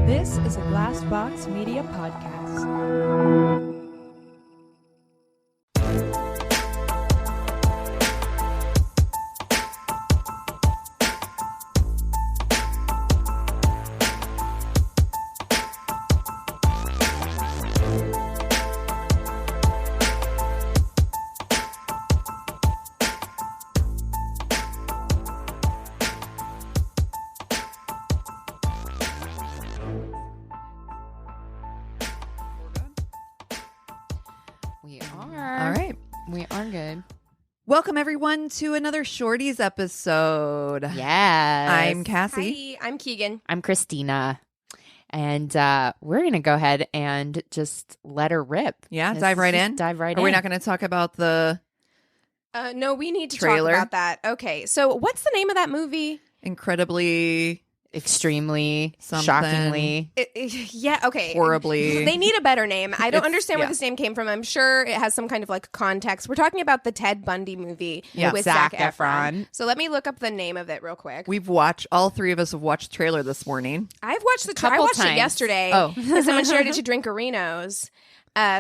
This is a Glassbox Media podcast. Welcome, everyone, to another Shorty's episode. Yes. I'm Cassie. Hi, I'm Keegan. I'm Christina. And we're going to go ahead and just let her rip. Yeah, dive right in. Are we not going to talk about the No, we need to trailer? talk about that. Okay, so what's the name of that movie? incredibly, Extremely, Something. shockingly. Yeah, okay. horribly... They need a better name. I don't It's- understand where yeah. this name came from. I'm sure it has some kind of like context. We're talking about the Ted Bundy movie with Zac Zac Efron. Efron. So let me look up the name of it real quick. all three of us have watched the trailer this morning. I've watched the I Couple watched it times. yesterday. Oh. Because someone shared it to Drinkarinos.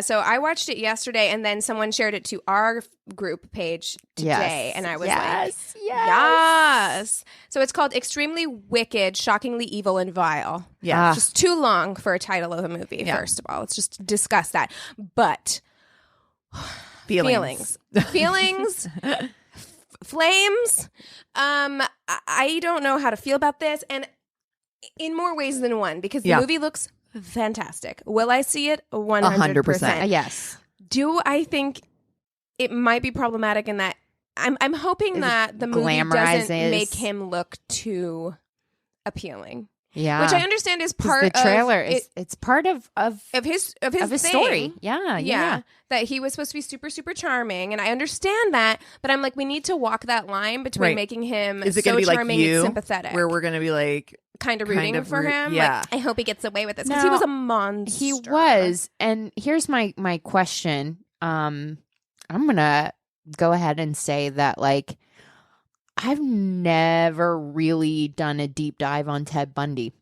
So I watched it yesterday, and then someone shared it to our group page today, Yes. and I was Yes. like, yes. So it's called Extremely Wicked, Shockingly Evil, and Vile. Yeah. Just too long for a title of a movie, Yeah. first of all. Let's just discuss that. But Feelings. Feelings. Flames. I don't know how to feel about this, and in more ways than one, because the Yeah. movie looks fantastic. Will I see it? 100%. 100%. Yes. Do I think it might be problematic in that I'm hoping that the movie doesn't glamorizes- make him look too appealing, Yeah. which I understand is 'Cause part the trailer of is it's part of his his thing. story. Yeah. That he was supposed to be super, super charming, and I understand that, but I'm like, we need to walk that line between Right. making him Is it so going to be like charming you, and sympathetic, where we're going to be like, kind of rooting for him. yeah. Like, I hope he gets away with this because he No, was a monster. He was. And here's my question. I'm gonna go ahead and say that, like, I've never really done a deep dive on Ted Bundy.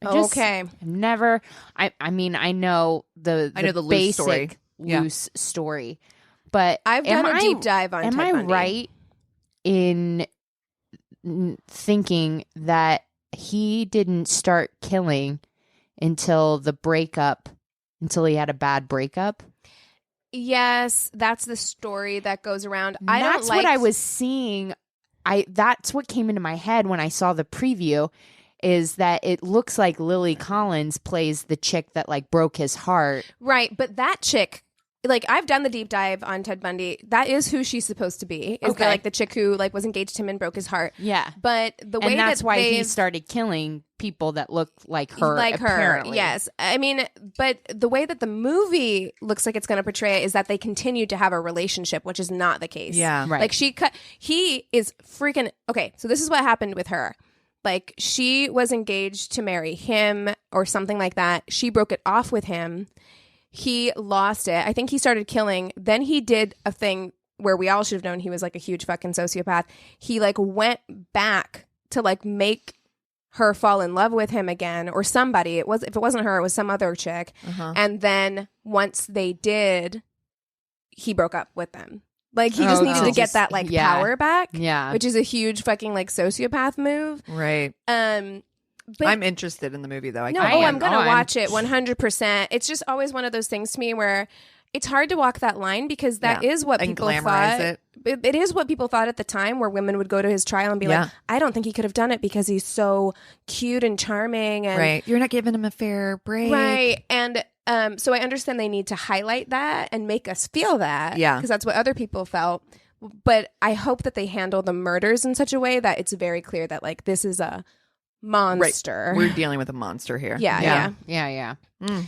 Okay. Never. I mean, I know the loose basic story. Yeah. loose story, but I've done a deep dive on am Ted I Bundy. right in thinking that he didn't start killing until he had a bad breakup? Yes, that's the story that goes around. I don't That's like what I was seeing. That's what came into my head when I saw the preview, is that it looks like Lily Collins plays the chick that like broke his heart. right, but that chick, like, I've done the deep dive on Ted Bundy. That is who she's supposed to be. Is Okay. like the chick who like was engaged to him and broke his heart. Yeah. But the way And that's that why he they've- started killing people that look like her. like her, apparently. yes. I mean, but the way that the movie looks like it's going to portray it is that they continue to have a relationship, which is not the case. Yeah. Right. Like he is freaking okay. So this is what happened with her. Like, she was engaged to marry him or something like that. She broke it off with him. He lost it. I think he started killing. Then he did a thing where we all should have known he was like a huge fucking sociopath. He like went back to like make her fall in love with him again, or somebody. If it wasn't her, it was some other chick. Uh-huh. And then once they did, he broke up with them. Like, he Oh, just needed to get just- that like yeah. power back. Yeah. Which is a huge fucking like sociopath move. Right. But I'm interested in the movie, though. no, can't I'm wait. gonna watch it 100%. It's just always one of those things to me where it's hard to walk that line, because that is what And people glamorize thought. it. It is what people thought at the time, where women would go to his trial and be Yeah. like, I don't think he could have done it because he's so cute and charming. And Right. You're not giving him a fair break. Right. And so I understand they need to highlight that and make us feel that. Yeah. Because that's what other people felt. But I hope that they handle the murders in such a way that it's very clear that, like, this is a monster. We're dealing with a monster here. Yeah. Yeah. Mm.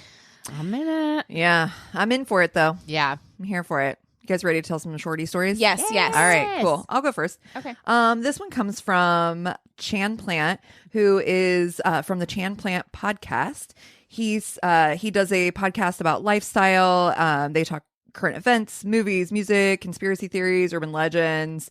Yeah. I'm in for it, though. Yeah. I'm here for it. You guys ready to tell some shorty stories? Yes. All right, cool. I'll go first. Okay. This one comes from Chan Plant, who is from the Chan Plant podcast. He does a podcast about lifestyle. They talk current events, movies, music, conspiracy theories, urban legends.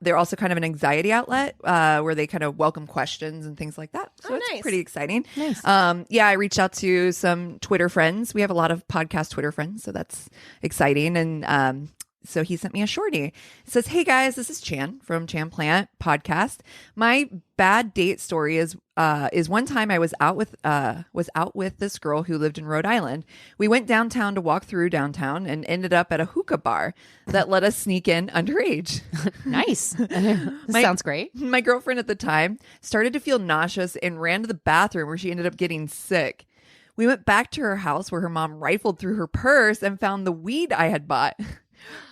They're also kind of an anxiety outlet where they kind of welcome questions and things like that. So it's nice. pretty exciting. Nice. I reached out to some Twitter friends. We have a lot of podcast Twitter friends, so that's exciting. And so he sent me a shorty. It says, "Hey guys, this is Chan from Chan Plant Podcast. My bad date story is one time I was out with this girl who lived in Rhode Island. We went downtown to walk through downtown and ended up at a hookah bar that let us sneak in underage. Nice. Sounds great. My girlfriend at the time started to feel nauseous and ran to the bathroom where she ended up getting sick. We went back to her house where her mom rifled through her purse and found the weed I had bought.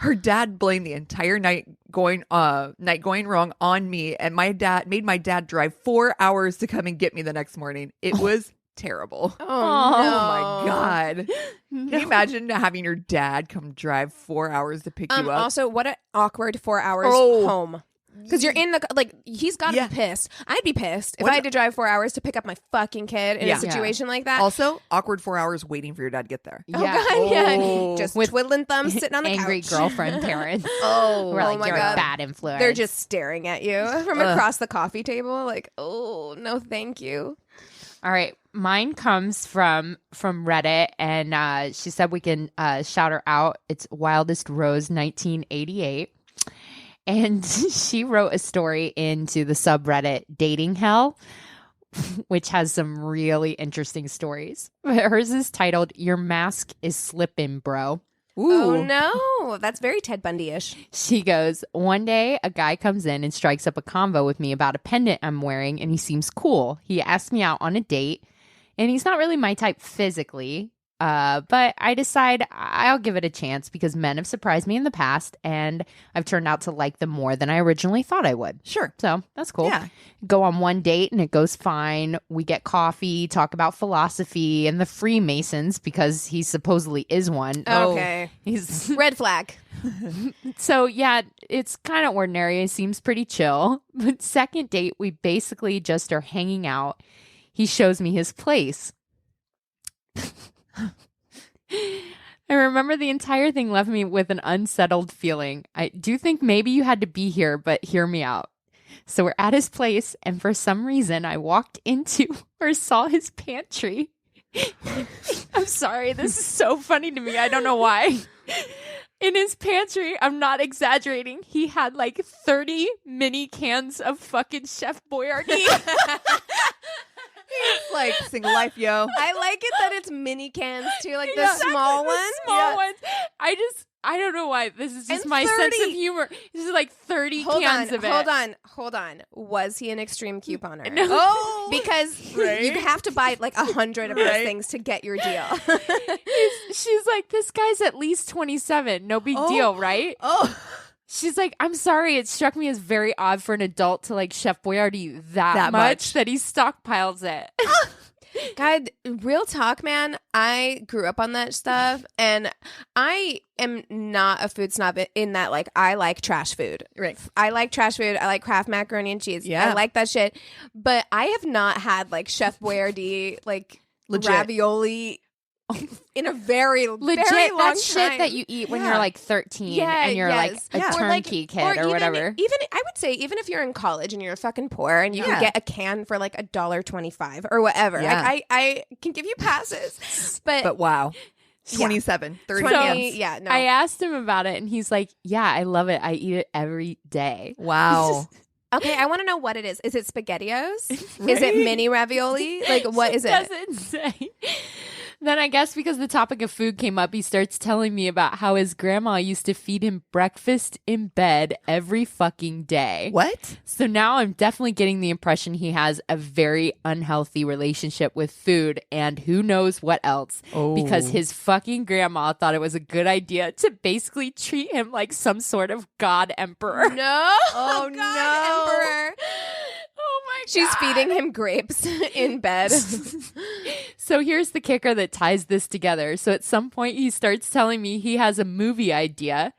Her dad blamed the entire night going wrong on me, and my dad made my dad drive 4 hours to come and get me the next morning. It was terrible. Oh, Oh my God. Can you imagine having your dad come drive 4 hours to pick you up? Also, what an awkward 4 hours Oh. home. Because you're in the, like, he's got to Yeah. be pissed. I'd be pissed if What- I had to drive 4 hours to pick up my fucking kid in Yeah. a situation like that. Also, awkward 4 hours waiting for your dad to get there. Oh, God, yeah. Oh. Just With twiddling thumbs, sitting on the Angry couch. girlfriend parents. Oh, We're like, my you're God. a bad influence. They're just staring at you from across the coffee table like, oh, no, thank you. All right. Mine comes from Reddit, and she said we can shout her out. It's Wildest Rose 1988. And she wrote a story into the subreddit Dating Hell, which has some really interesting stories. Hers is titled, Your Mask is Slippin', Bro. Oh, no. That's very Ted Bundy-ish. She goes, one day a guy comes in and strikes up a convo with me about a pendant I'm wearing, and he seems cool. He asked me out on a date, and he's not really my type physically, but I decide I'll give it a chance because men have surprised me in the past, and I've turned out to like them more than I originally thought I would. Sure. So that's cool. Yeah. Go on one date and it goes fine. We get coffee, talk about philosophy and the Freemasons because he supposedly is one. Okay. He's Red flag. so yeah, it's kind of ordinary. It seems pretty chill. But second date, we basically just are hanging out. He shows me his place. I remember the entire thing left me with an unsettled feeling. I do think maybe you had to be here, but hear me out. So we're at his place, and for some reason, I walked into or saw his pantry. I'm sorry, this is so funny to me. I don't know why. In his pantry, I'm not exaggerating, he had like 30 mini cans of fucking Chef Boyardee. It's like single life, yo. I like it that it's mini cans too, like the Yeah. small The ones. small ones. I don't know why. This is just And my sense 30. of humor. This is like 30 Hold cans on, of it. hold on. Was he an extreme couponer? No. Oh, Because Right. you have to buy like 100 of those Right. things to get your deal. She's like, this guy's at least 27. No big Oh. deal, right? oh, She's like, I'm sorry. It struck me as very odd for an adult to like Chef Boyardee that That much much. that he stockpiles it. God, real talk, man. I grew up on that stuff, and I am not a food snob in that, like, I like trash food. right. I like trash food. I like Kraft macaroni and cheese. Yeah. I like that shit. But I have not had, like, Chef Boyardee, like, Legit. ravioli in a very, Legit, very long that's time. shit that you eat when Yeah. you're like 13 Yeah, and you're yes. like a Yeah. Or, like- turnkey kid or whatever. Even I would say, even if you're in college and you're fucking poor and you Yeah. can get a can for like $1.25 or whatever, Yeah. like I can give you passes. But, But wow. Yeah. 27, 30 20, cans. yeah, no. I asked him about it and he's like, yeah, I love it. I eat it every day. Wow. Okay, I want to know what it is. Is it SpaghettiOs? Is it Right? mini ravioli? Like, what is it? Doesn't say. Then I guess because the topic of food came up, he starts telling me about how his grandma used to feed him breakfast in bed every fucking day. What? So now I'm definitely getting the impression he has a very unhealthy relationship with food and who knows what else. Oh. Because his fucking grandma thought it was a good idea to basically treat him like some sort of god emperor. No. Oh, God, no. Emperor. Oh my She's God. feeding him grapes in bed. So here's the kicker that ties this together. So at some point he starts telling me he has a movie idea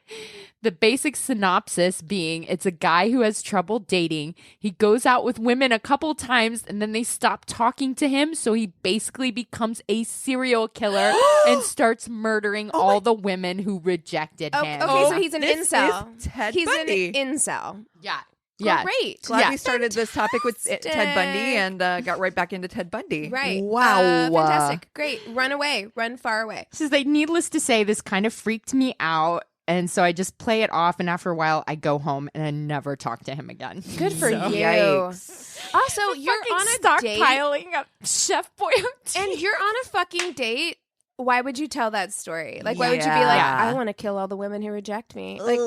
The basic synopsis being it's a guy who has trouble dating. He goes out with women a couple times and then they stop talking to him. So he basically becomes a serial killer and starts murdering all the women who rejected him. Okay, so he's an This incel. is Ted He's Bundy. an incel. Yeah. Yeah. Great. Glad we started this topic with Ted Fantastic. Bundy and got right back into Ted Bundy. Right. Wow. Fantastic. Great. Run away. Run far away. Says like, needless to say, this kind of freaked me out. And so I just play it off. And after a while, I go home and I never talk to him again. Good for you. Yikes. Also, you're on a date. stockpiling up Chef Boyardee. And you're on a fucking date. Why would you tell that story? Like, why would you be like, Yeah. I want to kill all the women who reject me? Like,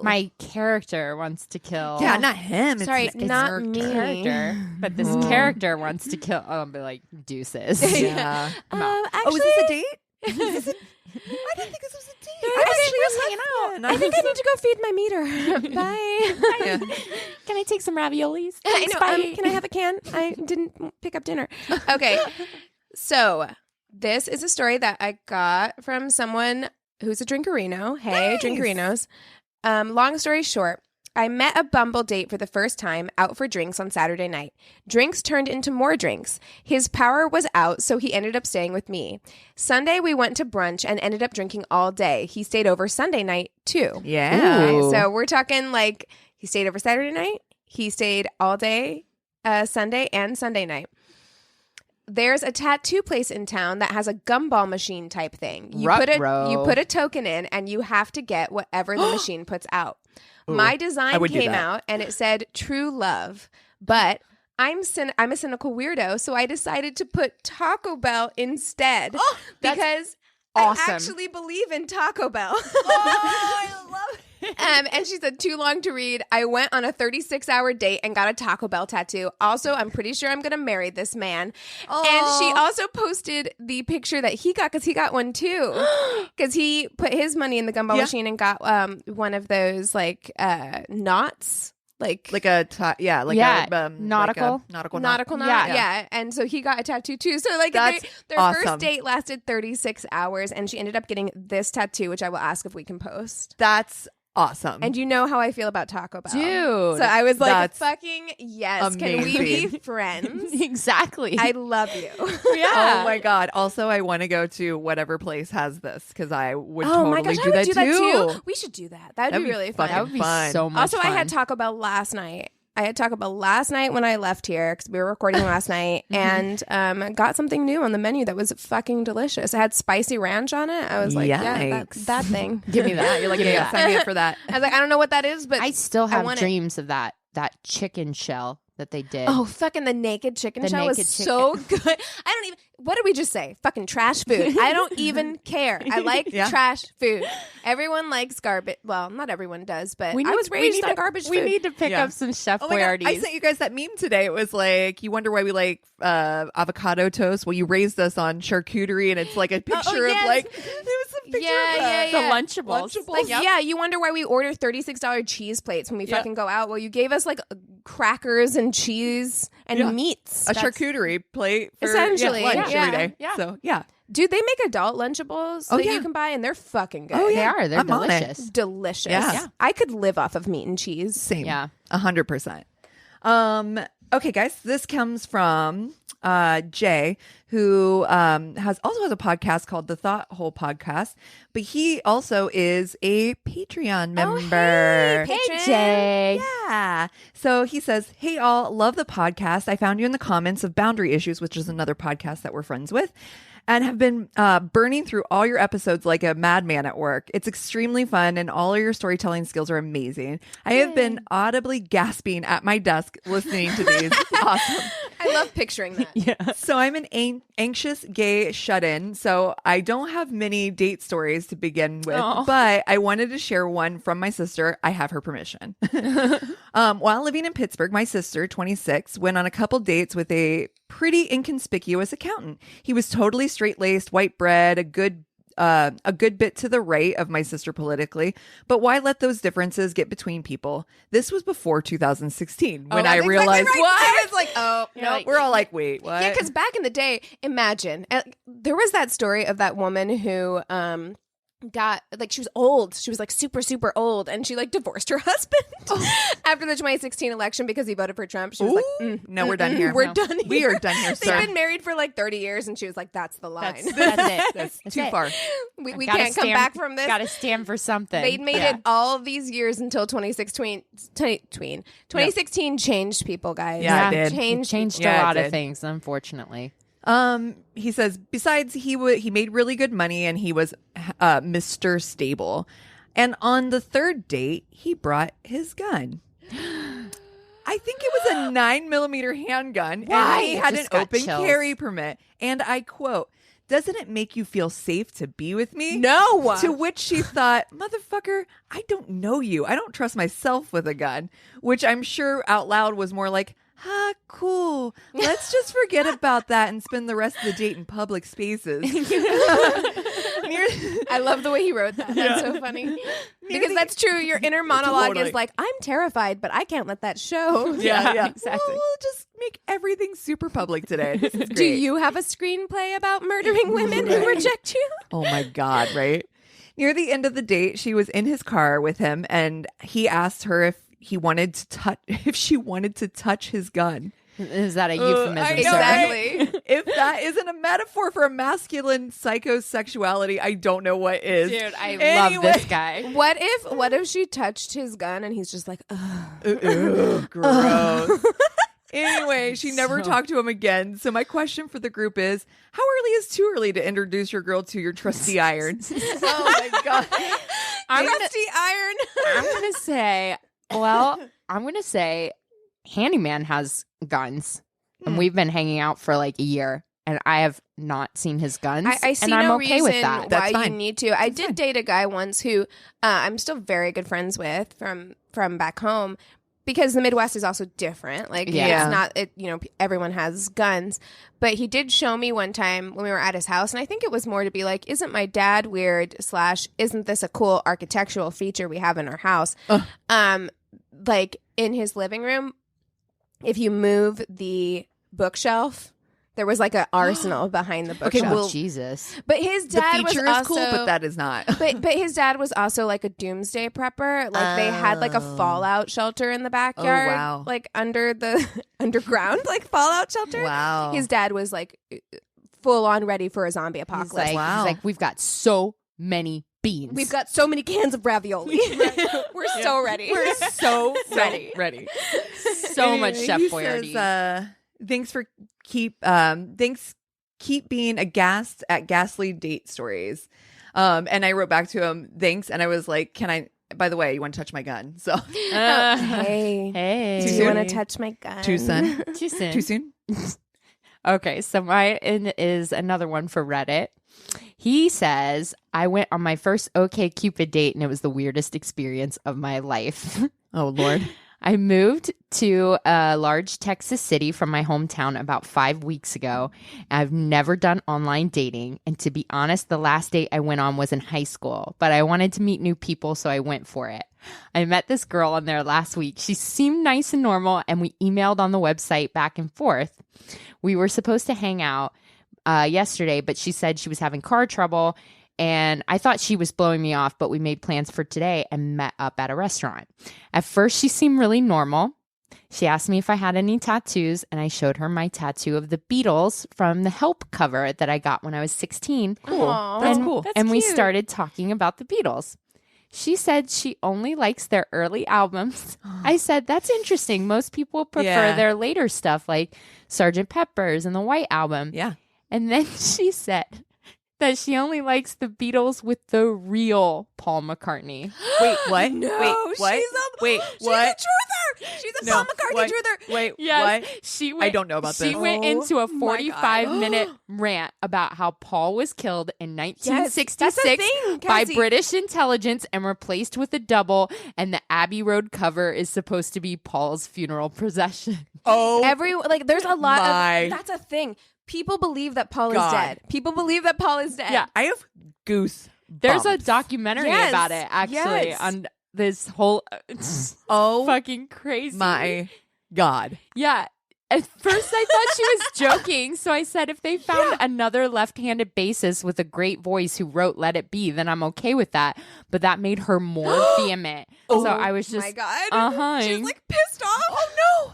my character wants to kill. Yeah, not him. sorry, it's not her me. character, but this character wants to kill. I'll be like, deuces. Yeah. actually, Is this a date? I didn't think this was a date. I think I need to go feed my meter. Bye. Yeah. Can I take some raviolis? I know. Can I have a can? I didn't pick up dinner. Okay. So this is a story that I got from someone who's a drinkerino. Hey, Nice. drinkerinos. Long story short, I met a Bumble date for the first time out for drinks on Saturday night. Drinks turned into more drinks. His power was out, so he ended up staying with me. Sunday, we went to brunch and ended up drinking all day. He stayed over Sunday night, too. Yeah. Ooh. So we're talking like he stayed over Saturday night. He stayed all day Sunday and Sunday night. There's a tattoo place in town that has a gumball machine type thing. You put a token in and you have to get whatever the machine puts out. My design came out and it said true love, but I'm a cynical weirdo, so I decided to put Taco Bell instead because awesome. I actually believe in Taco Bell. I love it. And she said, too long to read. I went on a 36-hour date and got a Taco Bell tattoo. Also, I'm pretty sure I'm going to marry this man. And she also posted the picture that he got because he got one too. Because he put his money in the gumball machine and got one of those like knots. Like a nautical nautical knot. Yeah. And so he got a tattoo too. So like That's their awesome. first date lasted 36 hours and she ended up getting this tattoo, which I will ask if we can post. That's awesome. And you know how I feel about Taco Bell. Dude. So I was like, That's fucking yes. Can we amazing. be friends? Exactly. I love you. yeah. Oh my God. Also, I want to go to whatever place has this because I would Oh totally my gosh, do, I would that, do too. that too. We should do that. That would That'd be be really fun. That would be fun. so much Also, fun. I had Taco Bell last night. I had Taco Bell last night when I left here because we were recording last night and got something new on the menu that was fucking delicious. It had spicy ranch on it. I was like, yeah, Yikes. that thing. Give me that. You're like, Give me yeah, that. sign me up for that. I was like, I don't know what that is, but I still have want it. dreams of that chicken shell that they did. oh, fucking the naked chicken The shell was naked so good. I don't even. What did we just say? Fucking trash food. I don't even care. I like trash food. Everyone likes garbage. Well, not everyone does, but I was raised on garbage food. We need to pick up some Chef Oh my God. Boyardee. I sent you guys that meme today. It was like, you wonder why we like avocado toast. Well, you raised us on charcuterie, and it's like a picture yes. of like, it was a picture of the Lunchables. Like, yeah, you wonder why we order $36 cheese plates when we fucking go out. Well, you gave us like crackers and cheese and meats. a charcuterie plate for Essentially, lunch yeah. every day. Yeah. So yeah. Dude, they make adult Lunchables that yeah. you can buy, and they're fucking good. Oh, They yeah. are. They're I'm on it. delicious. Delicious. Yeah. I could live off of meat and cheese. Same. Yeah. 100%. Okay, guys, this comes from Jay, who has a podcast called The Thought Hole Podcast, but he also is a Patreon member. Patron. Jay. Yeah. So he says, "Hey all, love the podcast. I found you in the comments of Boundary Issues, which is another podcast that we're friends with, and have been burning through all your episodes like a madman at work. It's extremely fun, and all of your storytelling skills are amazing. I have been audibly gasping at my desk listening to these. Awesome. I love picturing that. Yeah. So I'm an anxious gay shut-in, so I don't have many date stories to begin with, but I wanted to share one from my sister. I have her permission. While living in Pittsburgh, my sister, 26, went on a couple dates with a pretty inconspicuous accountant. He was totally straight-laced, white bread, a good bit to the right of my sister politically, but why let those differences get between people? This was before 2016 when I realized what? I was like, oh, no. like, We're all like, wait, what? Yeah, because back in the day, imagine there was that story of that woman who got like she was old. She was like super, super old, and she like divorced her husband after the 2016 election because he voted for Trump. She was like, "No, we're done here. We're done. Here. We are done here, sir." They've been married for like 30 years, and she was like, "That's the line. That's it. That's too far. We can't come back from this. Got to stand for something." They made it all these years until 2016 changed people, guys. Yeah, it did. Changed Yeah, a lot it of did. things, unfortunately. He says, besides, he made really good money and he was Mr. Stable. And on the third date, he brought his gun. I think it was a 9mm handgun. Why? And he had an Just got open chills. carry permit. And I quote, "Doesn't it make you feel safe to be with me?" No. To which she thought, "Motherfucker, I don't know you. I don't trust myself with a gun." Which I'm sure out loud was more like, cool. Let's just forget about that and spend the rest of the date in public spaces. I love the way he wrote that. That's so funny. Because that's true. Your inner monologue Totally. is like, I'm terrified, but I can't let that show. Yeah, exactly. We'll just make everything super public today. This is great. Do you have a screenplay about murdering women who reject you? Oh my God, right? Near the end of the date, she was in his car with him and he asked her if she wanted to touch his gun. Is that a euphemism? I know, sir? Exactly. If that isn't a metaphor for a masculine psychosexuality, I don't know what is. Dude, I Anyway. love this guy. What if she touched his gun and he's just like, ugh. Ugh, gross. Anyway, she never talked to him again. So my question for the group is, how early is too early to introduce your girl to your trusty iron? Oh my God. Trusty iron. I'm gonna say Handyman has guns, and we've been hanging out for like a year, and I have not seen his guns. I see and I'm no okay reason with that. That's why you fine. need to. I did date a guy once who I'm still very good friends with from back home. Because the Midwest is also different. Like, Yeah. it's not, everyone has guns. But he did show me one time when we were at his house. And I think it was more to be like, isn't my dad weird / isn't this a cool architectural feature we have in our house? Like, in his living room, if you move the bookshelf, there was like an arsenal behind the Okay, bookshelf. well, Jesus. But his The dad was feature also is cool, but that is not. but his dad was also like a doomsday prepper. Like they had like a fallout shelter in the backyard. wow. Like under the underground, like fallout shelter. Wow. His dad was like full on ready for a zombie apocalypse. He's like, Wow. he's like, we've got so many beans. We've got so many cans of ravioli. We're so ready. We're so ready. so much Chef He Boyardee. says, thanks for keep being aghast at ghastly date stories. And I wrote back to him, thanks. And I was like, by the way, you want to touch my gun? So Hey. Hey. Do Too you want soon? to touch my gun? too soon. Too soon. Too soon? Okay, so mine is another one for Reddit. He says, I went on my first OkCupid date and it was the weirdest experience of my life. Oh, Lord. I moved to a large Texas city from my hometown about 5 weeks ago. I've never done online dating. And to be honest, the last date I went on was in high school, but I wanted to meet new people, so I went for it. I met this girl on there last week. She seemed nice and normal, and we emailed on the website back and forth. We were supposed to hang out yesterday, but she said she was having car trouble. And I thought she was blowing me off, but we made plans for today and met up at a restaurant. At first, she seemed really normal. She asked me if I had any tattoos, and I showed her my tattoo of the Beatles from the Help cover that I got when I was 16. Cool. Aw. That's and, cool. and we cute. started talking about the Beatles. She said she only likes their early albums. I said, that's interesting. Most people prefer Yeah. their later stuff like Sgt. Pepper's and the White Album. Yeah. And then she said that she only likes the Beatles with the real Paul McCartney. Wait, what? No, Wait, what? Wait, She's what? a truther. She's a Paul McCartney what? truther. Wait, Yes, what? she I don't know about She this. went Oh into a my God. 45-minute rant about how Paul was killed in Yes, 1966 that's a thing, by Cassie. British intelligence and replaced with a double, and the Abbey Road cover is supposed to be Paul's funeral procession. Oh, There's a lot My of that's a thing. People believe that Paul God. is dead. People believe that Paul is dead. Yeah. I have goose. There's a bumps. documentary Yes, about it, actually, yes. on this whole it's Oh fucking crazy. my God. Yeah. At first, I thought she was joking. So I said, if they found another left-handed bassist with a great voice who wrote Let It Be, then I'm okay with that. But that made her more vehement. So I was just, my God. She's like pissed off. Oh, no.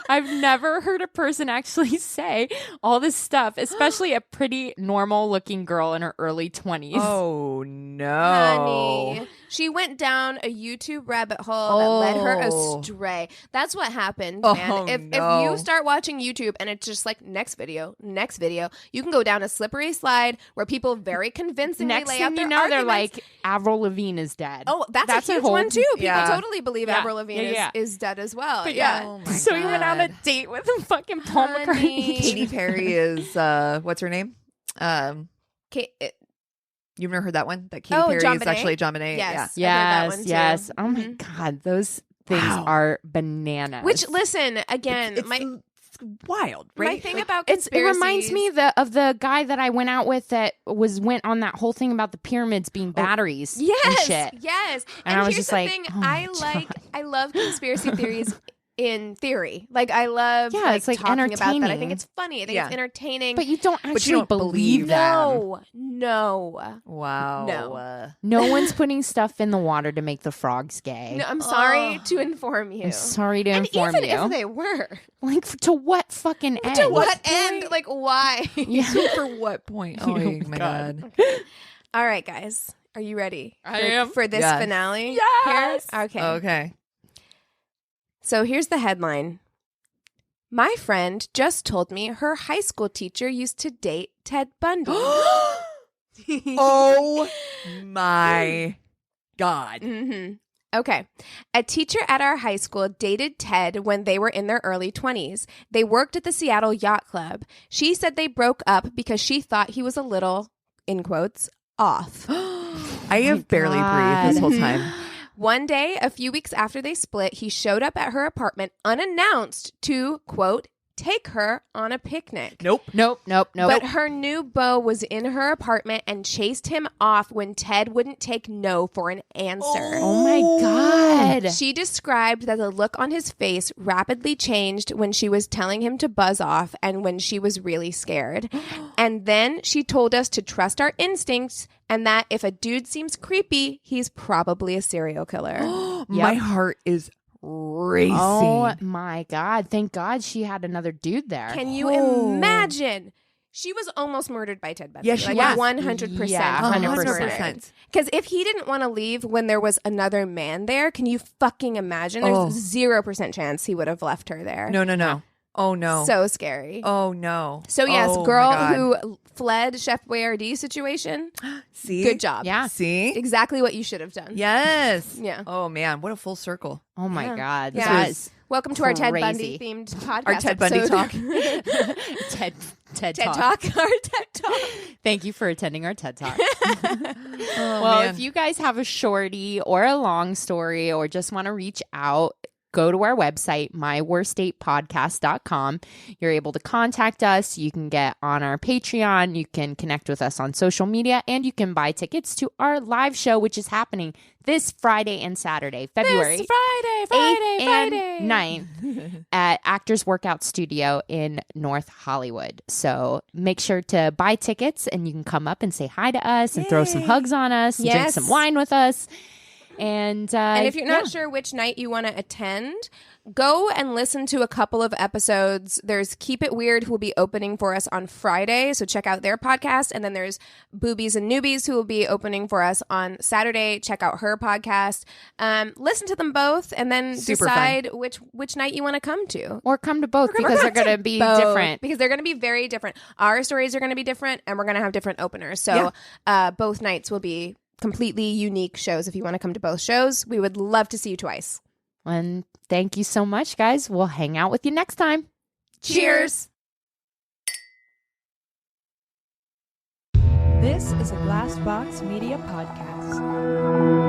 I've never heard a person actually say all this stuff, especially a pretty normal-looking girl in her early 20s. Oh, no. Honey, she went down a YouTube rabbit hole that led her astray. That's what happened, man. If you start watching YouTube and it's just like next video, you can go down a slippery slide where people very convincingly Next lay out thing their you know, arguments. they're like, Avril Lavigne is dead. Oh, that's a huge one too. People totally believe Yeah. Avril Lavigne is dead as well. But yeah. Oh my So God. we went on a date with fucking Paul McCartney. Katy Perry is, what's her name? You've never heard that one? That Katy Perry John is Bonet? actually John Bonet? Yes. Yeah. I've heard that one too. Yes. Oh my Mhm. God, those things are bananas. Which, listen, again, It's wild, right? my thing about it conspiracies. reminds me of the guy that I went out with that went on that whole thing about the pyramids being batteries and Yes, shit. yes. And I was here's just the like, thing, oh my I love conspiracy theories in theory. Like, I love it's like talking about that. I entertaining. think it's funny. I think Yeah. it's entertaining. But you don't actually don't believe that. No. Wow. No. No one's putting stuff in the water to make the frogs gay. No, I'm sorry to inform you. I'm sorry to and inform even you. if they were. Like, to what fucking end? To what end? Like, why? Yeah. For what point? Oh, my God. All right, guys. Are you ready? I am. For this Yes. finale? Yes. Here? Okay. Okay. So here's the headline. My friend just told me her high school teacher used to date Ted Bundy. Oh, my God. Mm-hmm. Okay. A teacher at our high school dated Ted when they were in their early 20s. They worked at the Seattle Yacht Club. She said they broke up because she thought he was a little, in quotes, off. I have barely breathed this whole time. One day, a few weeks after they split, he showed up at her apartment unannounced to, quote, take her on a picnic. Nope. But her new beau was in her apartment and chased him off when Ted wouldn't take no for an answer. Oh my God. She described that the look on his face rapidly changed when she was telling him to buzz off and when she was really scared. And then she told us to trust our instincts and that if a dude seems creepy, he's probably a serial killer. My heart is racing. Oh my God. Thank God she had another dude there. Can you imagine? She was almost murdered by Ted Bundy. Yeah, she like was. 100%. Yeah, 100%. Because if he didn't want to leave when there was another man there, can you fucking imagine? There's 0% chance he would have left her there. No. Oh, no. So scary. Oh, no. So yes, Oh, girl my God. who fled Chef Boyardee situation. See? Good job. Yeah. See? Exactly what you should have done. Yes. Yeah. Oh, man. What a full circle. Oh my Yeah. God. Yeah. This was Welcome to our Ted Crazy. Bundy themed podcast. Our Ted Bundy episode. talk. TED TED Talk. Talk. Our TED Talk. Thank you for attending our TED Talk. Oh, Well, man. if you guys have a shorty or a long story or just want to reach out, go to our website, myworstdatepodcast.com. You're able to contact us. You can get on our Patreon. You can connect with us on social media, and you can buy tickets to our live show, which is happening this Friday and Saturday, February This Friday. 8th and 9th at Actors Workout Studio in North Hollywood. So make sure to buy tickets, and you can come up and say hi to us and throw some hugs on us and drink Yes. some wine with us. And if you're not sure which night you want to attend, go and listen to a couple of episodes. There's Keep It Weird, who will be opening for us on Friday, so check out their podcast. And then there's Boobies and Newbies, who will be opening for us on Saturday. Check out her podcast. Listen to them both, and then Super decide which night you want to come to. or come to both because they're going to be Both, different. because they're going to be very different. Our stories are going to be different, and we're going to have different openers. So both nights will be completely unique shows. If you want to come to both shows, we would love to see you twice. And thank you so much, guys. We'll hang out with you next time. Cheers. This is a Glassbox Media Podcast.